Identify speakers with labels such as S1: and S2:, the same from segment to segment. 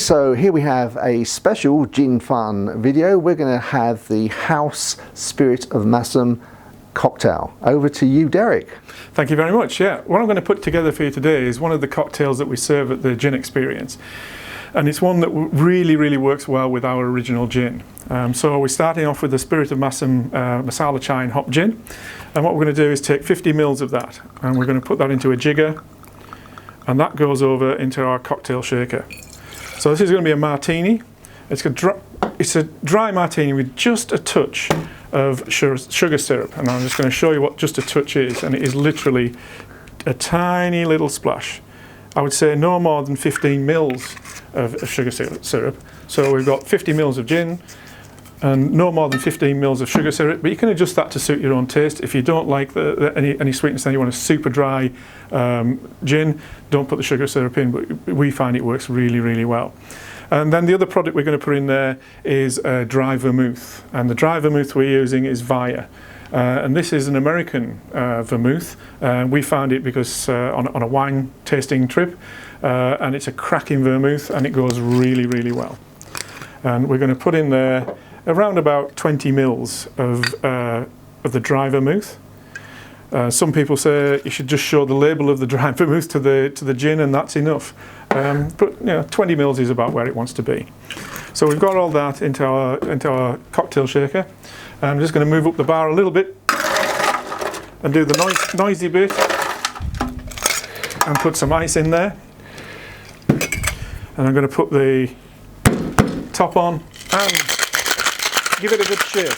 S1: so here we have a special gin fun video. We're going to have the House Spirit of Masham cocktail. Over to you, Derek.
S2: Thank you very much. Yeah, what I'm going to put together for you today is one of the cocktails that we serve at the gin experience. And it's one that really works well with our original gin. So we're starting off with the Spirit of Masham Marsala chai and hop gin. And what we're going to do is take 50 mils of that and we're going to put that into a jigger, and that goes over into our cocktail shaker. So this is going to be a martini. It's a dry martini with just a touch of sugar syrup, and I'm just going to show you what just a touch is, and it is literally a tiny little splash. I would say no more than 15 mils of sugar syrup. So we've got 50 mils of gin and no more than 15 mils of sugar syrup, but you can adjust that to suit your own taste. If you don't like any sweetness and you want a super dry gin, don't put the sugar syrup in, but we find it works really well. And then the other product we're going to put in there is dry vermouth, and the dry vermouth we're using is Via. And this is an American vermouth. We found it because on a wine tasting trip, and it's a cracking vermouth and it goes really well. And we're going to put in there around about 20 mils of the dry vermouth. Some people say you should just show the label of the dry vermouth to the gin and that's enough. But you know, 20 mils is about where it wants to be. So we've got all that into our cocktail shaker. I'm just going to move up the bar a little bit and do the noisy bit and put some ice in there. And I'm going to put the top on and give it a good shake.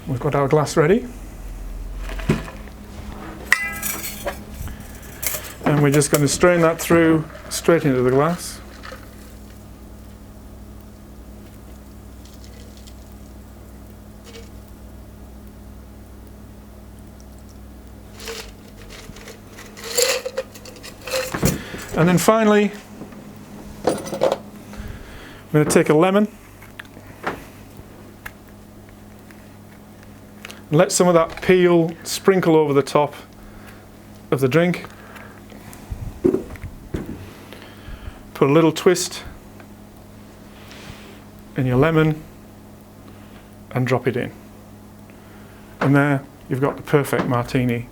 S2: We've got our glass ready. And we're just going to strain that through straight into the glass. And then finally, I'm going to take a lemon and let some of that peel sprinkle over the top of the drink. Put a little twist in your lemon and drop it in. And there you've got the perfect martini.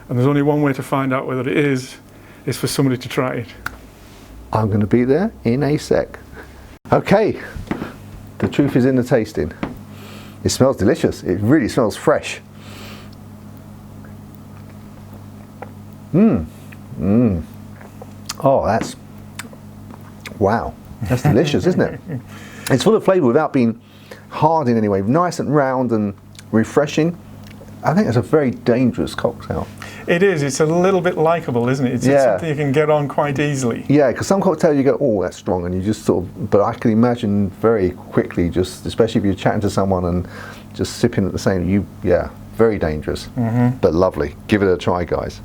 S2: And there's only one way to find out whether it is for somebody to try it.
S1: I'm going to be there in a sec. Okay, the truth is in the tasting. It smells delicious. It really smells fresh. Oh, that's, wow. That's delicious, isn't it? It's full of flavour without being hard in any way. Nice and round and refreshing. I think it's a very dangerous cocktail.
S2: It is. It's a little bit likeable, isn't it? It's something you can get on quite easily. Yeah,
S1: because some cocktails you go, oh, that's strong, and you just sort of, but I can imagine very quickly, just especially if you're chatting to someone and just sipping at the same, very dangerous, but lovely. Give it a try, guys.